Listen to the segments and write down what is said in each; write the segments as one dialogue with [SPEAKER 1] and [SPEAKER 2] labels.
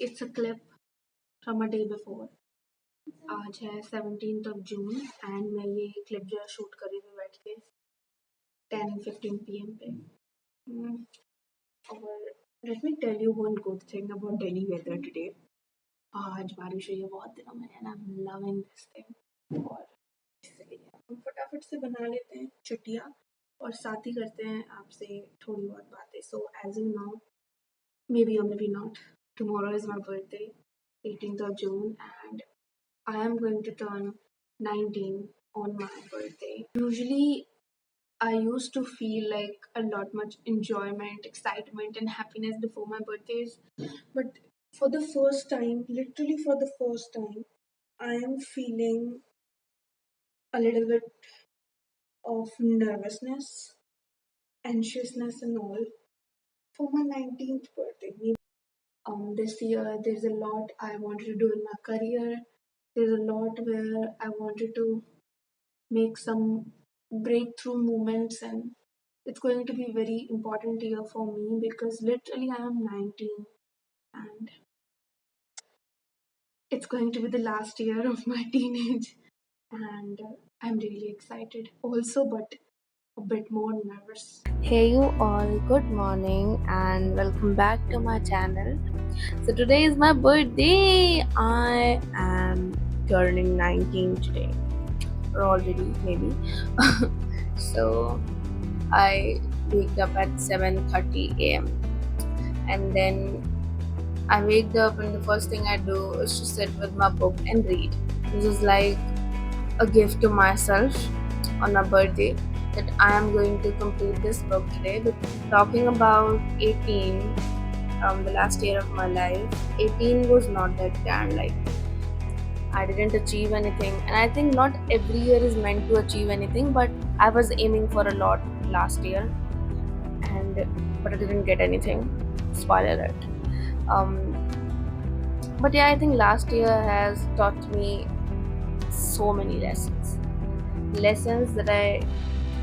[SPEAKER 1] It's a clip from a day before. आज है 17th of June and मैं ये क्लिप जो है शूट कर रही थी बैठ के 10:15 PM पे। और let me tell you one good thing about Delhi weather today. आज बारिश हुई है बहुत दिनों में and I am loving this thing. और इसलिए हम फटाफट से बना लेते हैं छुट्टियाँ और साथ ही करते हैं आपसे थोड़ी बहुत बातें। So as you know, maybe or maybe not, tomorrow is my birthday, 18th of June, and I am going to turn 19 on my birthday. Usually, I used to feel like a lot much enjoyment, excitement, and happiness before my birthdays, but for the first time, literally for the first time, I am feeling a little bit of nervousness, anxiousness, and all for my 19th birthday. This year, there's a lot I wanted to do in my career. There's a lot where I wanted to make some breakthrough moments, and it's going to be a very important year for me because literally I am 19 and it's going to be the last year of my teenage, and I'm really excited also, but a bit more nervous.
[SPEAKER 2] Hey you all, good morning and welcome back to my channel. So today is my birthday. I am turning 19 today, or already maybe. So I waked up at 7:30 a.m. and then I waked up and the first thing I do is to sit with my book and read. This is like a gift to myself on my birthday that I am going to complete this book today. But talking about 18, the last year of my life, 18 was not that grand. Like, I didn't achieve anything, and I think not every year is meant to achieve anything, but I was aiming for a lot last year, but I didn't get anything. Spoiler alert. But yeah, I think last year has taught me so many lessons that I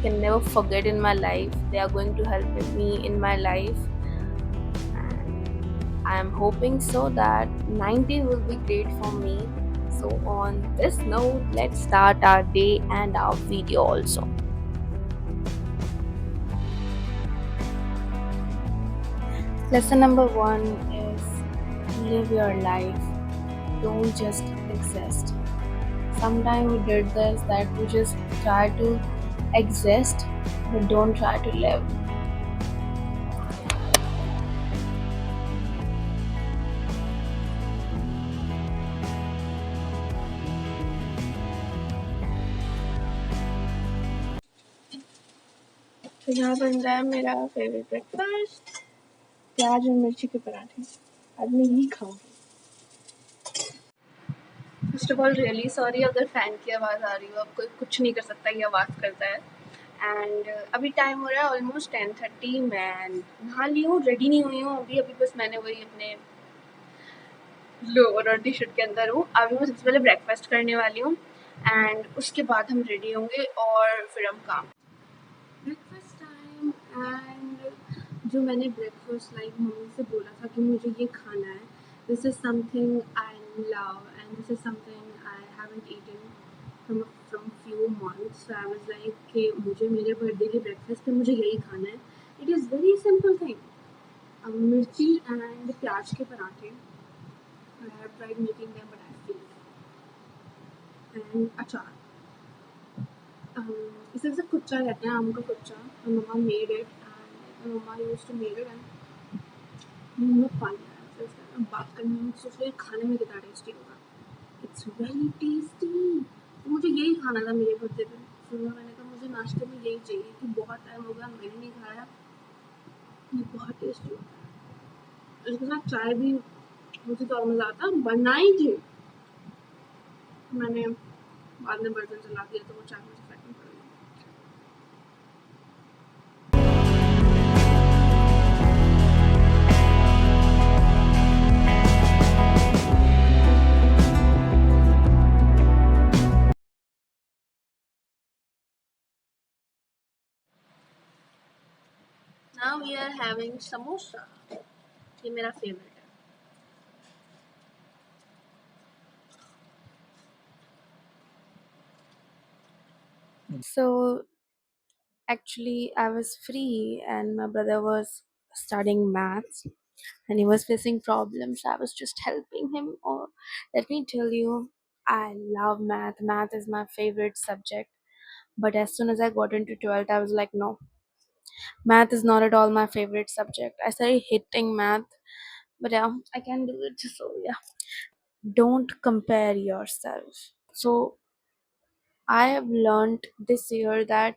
[SPEAKER 2] can never forget in my life. They are going to help me in my life, and I am hoping so that 19 will be great for me. So on this note, let's start our day and our video also. Lesson number 1 is live your life. Don't just exist. Sometimes we did this, that we just try to exist but don't try to live.
[SPEAKER 1] तो यहाँ बन रहा है मेरा favourite breakfast, प्याज और मिर्ची के पराठे। आज मैं यही खाऊंगी। First of all really sorry अगर फ़ैन की आवाज़ आ रही हो, अब कोई कुछ नहीं कर सकता, ये आवाज़ करता है। एंड अभी टाइम हो रहा है ऑलमोस्ट 10:30। मैं नहा ली हूँ, रेडी नहीं हुई हूँ अभी बस मैंने वही अपने लोअर और टी शर्ट के अंदर हूँ। अभी मैं सबसे पहले ब्रेकफास्ट करने वाली हूँ एंड उसके बाद हम रेडी होंगे और फिर हम काम। Breakfast time. एंड जो मैंने ब्रेकफास्ट लाइक मम्मी से बोला था कि मुझे ये खाना है, this is something I love and this is something I haven't eaten from few months. So I was like कि मुझे मेरे बर्थडे के ब्रेकफास्ट पे मुझे यही खाना है। It is very simple thing, मिर्ची एंड प्याज के पराठे। I have tried making them but I failed. And achar. This is a kucha कहते हैं, आम का कुच्चा। My mama made it and my mama used to make it and मुँह में पानी आ रहा है फिर बात करने में, सोच रही खाने में कितना टेस्टी होगा। It's very tasty. तो मुझे यही खाना था मेरे बर्थडे पे। फिर मैंने कहा मुझे नाश्ते में यही चाहिए कि बहुत टाइम हो गया मैंने नहीं खाया, ये बहुत टेस्टी होता है। इसके साथ चाय भी मुझे तो और मज़ा आता। बनाई थी मैंने, बाद में बर्तन चला दिया तो वो चाय मुझे फेंकनी पड़ गई। Now we are having samosa. ये मेरा फेवरेट है।
[SPEAKER 2] So actually, I was free, and my brother was studying maths, and he was facing problems. I was just helping him. Or let me tell you, I love math. Math is my favorite subject. But as soon as I got into 12th, I was like, no, math is not at all my favorite subject. I started hating math, but yeah, I can do it. So yeah, don't compare yourself. So I have learned this year that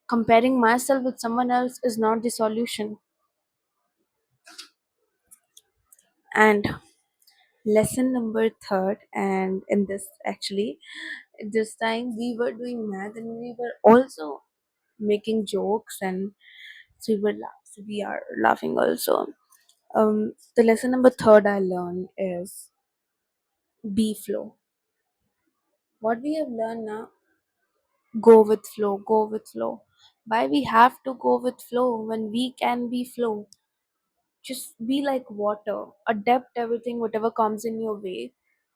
[SPEAKER 2] comparing myself with someone else is not the solution. And lesson number third, and in this actually, this time we were doing math and we were also making jokes, and so we are laughing also. The lesson number third I learned is be flow. What we have learned now, go with flow, go with flow. Why we have to go with flow when we can be flow? Just be like water, adapt everything, whatever comes in your way,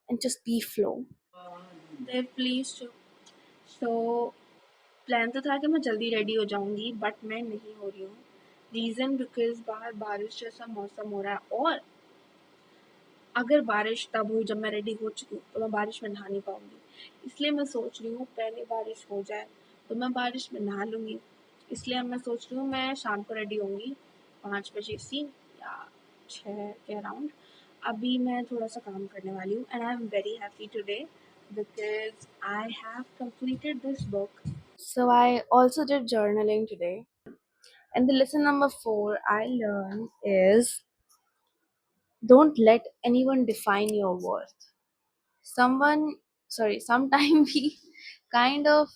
[SPEAKER 2] and just be flow.
[SPEAKER 1] They're pleased to. So plan तो था कि मैं जल्दी ready हो जाऊंगी but मैं नहीं हो रही हूँ रीज़न बिकॉज बाहर बारिश जैसा मौसम हो रहा है और अगर बारिश तब हुई जब मैं रेडी हो चुकी हूँ तो मैं बारिश में नहा नहीं पाऊंगी इसलिए मैं सोच रही हूँ पहले बारिश हो जाए तो मैं बारिश में नहा लूँगी इसलिए अब मैं सोच रही हूँ मैं शाम को रेडी होंगी 5 बजे सी या 6 के अराउंड अभी मैं थोड़ा सा काम करने वाली हूँ and I am very happy today because I have completed this book.
[SPEAKER 2] So I also did journaling today. And the lesson number four I learned is don't let anyone define your worth. Sometimes we kind of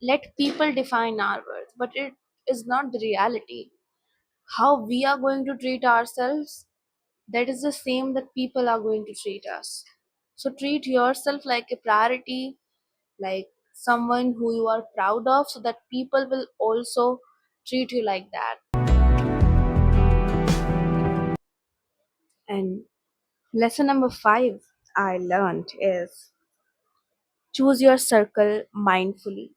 [SPEAKER 2] let people define our worth, but it is not the reality. How we are going to treat ourselves, that is the same that people are going to treat us. So treat yourself like a priority, like someone who you are proud of, so that people will also treat you like that. And lesson number five I learned is choose your circle mindfully.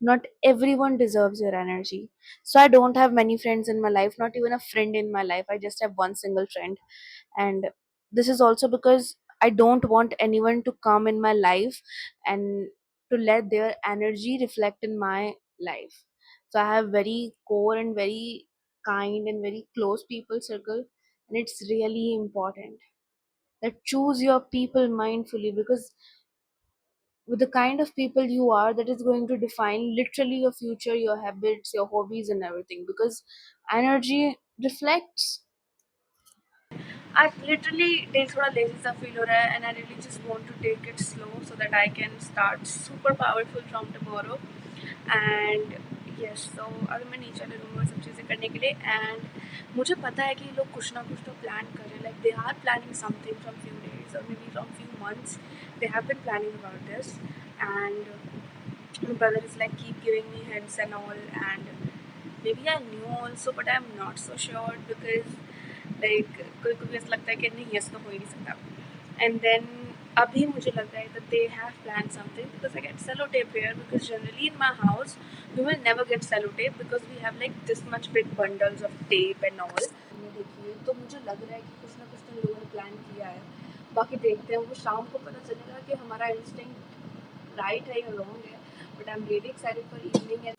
[SPEAKER 2] Not everyone deserves your energy. So I don't have many friends in my life, not even a friend in my life. I just have one single friend. And this is also because I don't want anyone to come in my life and to let their energy reflect in my life. So I have very core and very kind and very close people circle, and it's really important that choose your people mindfully, because with the kind of people you are, that is going to define literally your future, your habits, your hobbies, and everything, because energy reflects.
[SPEAKER 1] I literally day थोड़ा lazy सा feel हो रहा है and I really just want to take it slow so that I can start super powerful from tomorrow and yes so अभी मैं नीचे वाले room में सब चीज़ें करने के लिए and मुझे पता है कि ये लोग कुछ ना कुछ तो plan कर रहे हैं like they are planning something from few days or maybe from few months they have been planning about this and my brother is like keep giving me hints and all and maybe I knew also but I'm not so sure because like कोई कोई ऐसा लगता है कि नहीं yes तो हो ही नहीं सकता एंड देन अभी मुझे लग रहा है that they have plan something because I get sellotape here because generally in my house we will never get sellotape because we have like this much big bundles of tape and all देखिए तो मुझे लग रहा है कि कुछ ना कुछ तो लोगों ने प्लान किया है बाकी देखते हैं वो शाम को पता चलेगा कि हमारा इंस्टिंक्ट राइट है या रॉन्ग है but I am really excited for evening and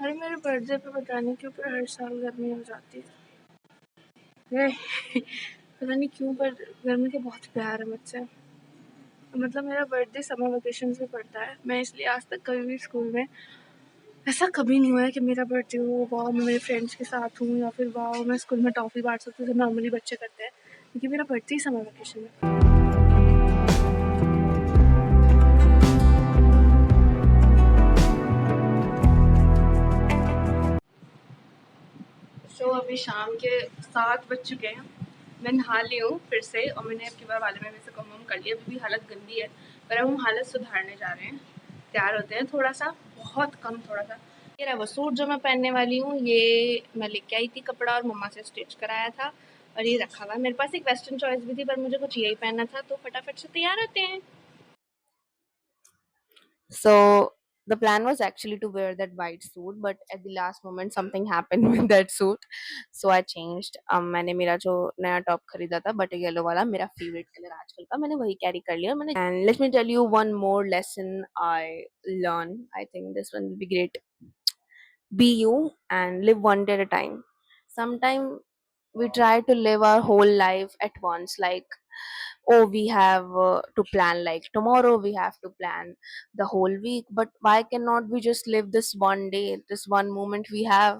[SPEAKER 1] अरे मेरे बर्थडे पे पता नहीं क्यों पर हर साल गर्मी हो जाती है पता नहीं क्यों पर गर्मी के बहुत प्यार है मुझसे मतलब मेरा बर्थडे समर वेकेशन में पड़ता है मैं इसलिए आज तक कभी भी स्कूल में ऐसा कभी नहीं हुआ है कि मेरा बर्थडे हो वाह मैं मेरे फ्रेंड्स के साथ हूँ या फिर वाह मैं स्कूल में टॉफ़ी बांट सकती हूँ जो नॉर्मली बच्चे करते हैं क्योंकि मेरा बर्थडे ही समर वेकेशन में सो अभी शाम के 7 बज चुके हैं मैं नहा ली हूँ फिर से और मैंने अब की बार वाले में से कम वम कर लिया अभी भी हालत गंदी है पर अब हम हालत सुधारने जा रहे हैं तैयार होते हैं थोड़ा सा बहुत कम थोड़ा सा
[SPEAKER 2] ये रहा वो सूट जो मैं पहनने वाली हूँ, ये मैं लेके आई थी कपड़ा और मम्मा से स्टिच कराया था और ये रखा हुआ है। मेरे पास एक वेस्टर्न चॉइस भी थी पर मुझे कुछ यही पहनना था, तो फटाफट से तैयार होते हैं। So the plan was actually to wear that white suit, but at the last moment something happened with that suit, so I changed. मैंने मेरा जो नया टॉप खरीदा था बट येलो वाला मेरा फेवरेट कलर आजकल का, मैंने वही कैरी कर लिया मैंने. And let me tell you one more lesson I learned. I think this one will be great. Be you and live one day at a time. Sometimes we try to live our whole life at once, like, oh, we have to plan, like tomorrow we have to plan the whole week, but why cannot we just live this one day, this one moment we have?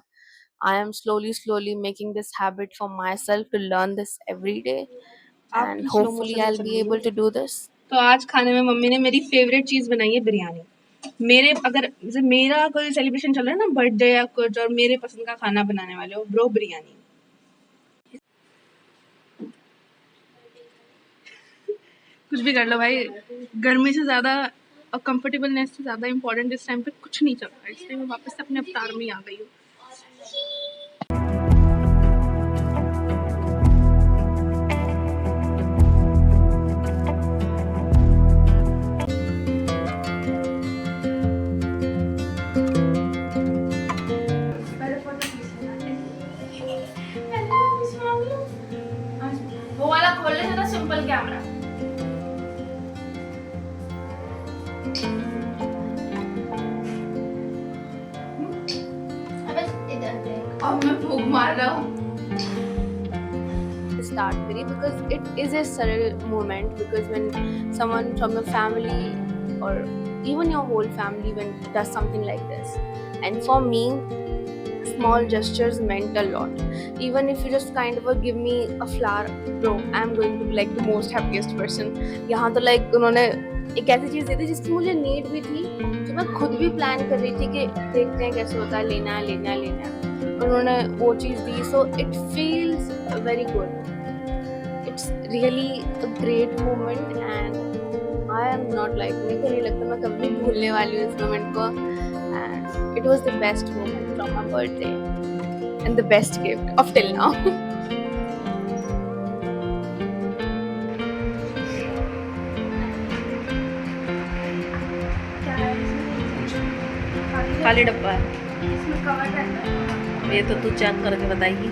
[SPEAKER 2] I am slowly making this habit for myself to learn this every day,
[SPEAKER 1] आप
[SPEAKER 2] and
[SPEAKER 1] भी slow
[SPEAKER 2] hopefully
[SPEAKER 1] motion में
[SPEAKER 2] I'll
[SPEAKER 1] चल
[SPEAKER 2] be
[SPEAKER 1] रही हो।
[SPEAKER 2] able to do this.
[SPEAKER 1] तो आज खाने में मम्मी ने मेरी फेवरेट चीज बनाई है बिरयानी। मेरे अगर जैसे मेरा कोई सेलिब्रेशन चल रहा है ना, बर्थडे या कुछ, और मेरे पसंद का खाना बनाने वाले हो ब्रो, बिरयानी। कुछ भी कर लो भाई, गर्मी से ज्यादा और कंफर्टेबलनेस से ज्यादा इम्पोर्टेंट इस टाइम पे कुछ नहीं चल रहा है, इसलिए मैं वापस से अपने अवतार में ही आ गई हूँ। वो वाला खोल ले जरा, सिंपल कैमरा। अब मैं फूंक मार रहा हूँ।
[SPEAKER 2] Start very, because it is a surreal moment, because when someone from your family or even your whole family when does something like this, and for me small gestures meant a lot. Even if you just kind of give me a flower, bro, I'm going to be like the most happiest person. यहाँ तो like उन्होंने एक ऐसी चीज़ दी थी जिसकी मुझे need भी थी, जो मैं खुद भी प्लान कर रही थी कि देखते हैं कैसे होता है, लेना है। उन्होंने वो चीज़ दी, so it feels very good. It's really a great moment and I am not like, मेरे को नहीं लगता मैं कभी भूलने वाली हूँ इस मोमेंट को, and it was the best moment from my birthday and the best gift of till now.
[SPEAKER 1] खाली डब्बा है,
[SPEAKER 2] इसमें कवर रहता है,
[SPEAKER 1] ये तो तू चेक करके बताएगी।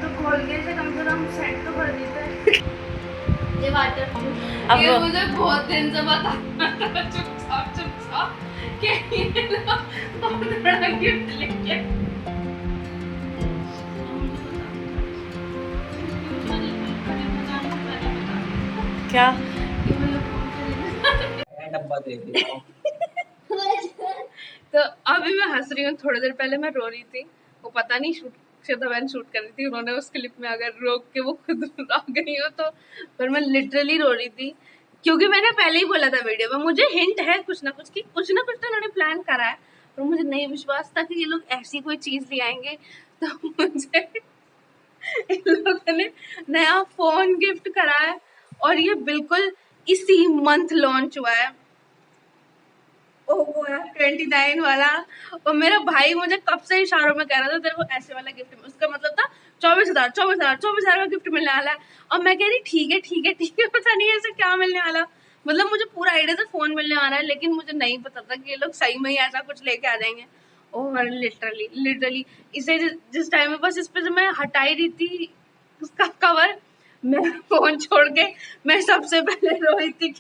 [SPEAKER 2] तो खोल के से कम सेट तो कर देता है। ये वाटर,
[SPEAKER 1] अब
[SPEAKER 2] ये मुझे बहुत दिन से बता चुपचाप कि ये लो बहुत बड़ा गिफ्ट लेके।
[SPEAKER 1] क्या
[SPEAKER 3] डब्बा दे दे।
[SPEAKER 1] तो अभी मैं हंस रही हूँ, थोड़ी देर पहले मैं रो रही थी। वो पता नहीं श्वेता बहन शूट कर रही थी, उन्होंने उस क्लिप में अगर रोक के वो खुद आ गई हो तो, पर मैं लिटरली रो रही थी क्योंकि मैंने पहले ही बोला था वीडियो में, मुझे हिंट है कुछ ना कुछ तो उन्होंने प्लान करा है, पर मुझे नहीं विश्वास था कि ये लोग ऐसी कोई चीज ले आएंगे। तो मुझे इन लोगों ने नया फोन गिफ्ट करा है और ये बिल्कुल इसी मंथ लॉन्च हुआ है। ओप्पो 29 वाला। और मेरा भाई मुझे कब से इशारों में कह रहा था तेरे को ऐसे वाला गिफ्ट, उसका मतलब था 24,000 का गिफ्ट मिलने वाला है। और मैं कह रही ठीक है, पता नहीं ऐसे क्या मिलने वाला। मतलब मुझे पूरा आइडिया था फोन मिलने वाला है, लेकिन मुझे नहीं पता था कि ये लोग सही में ही ऐसा कुछ लेके आ जाएंगे। और लिटरली इसे जिस टाइम में बस इस पे मैं हटाई रही थी उसका कवर, मैं फोन छोड़ के मैं सबसे पहले रोई थी,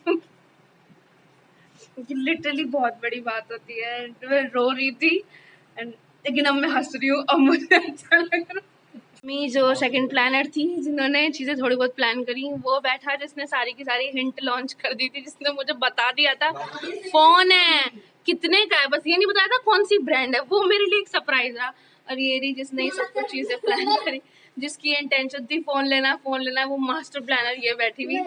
[SPEAKER 1] क्योंकि लिटरली बहुत बड़ी बात होती है। मैं रो रही थी लेकिन अब मैं हंस रही हूँ, अब मुझे अच्छा लग रहा। मी जो सेकंड प्लानर थी, जिन्होंने चीज़ें थोड़ी बहुत प्लान करी, वो बैठा जिसने सारी की सारी हिंट लॉन्च कर दी थी, जिसने मुझे बता दिया था फोन है कितने का है, बस ये नहीं बताया था कौन सी ब्रांड है। वो मेरे लिए एक सरप्राइज रहा। और ये रही जिसने सब कुछ चीज़ें प्लान करी, जिसकी इंटेंशन थी फोन लेना है, वो मास्टर प्लानर ये बैठी हुई।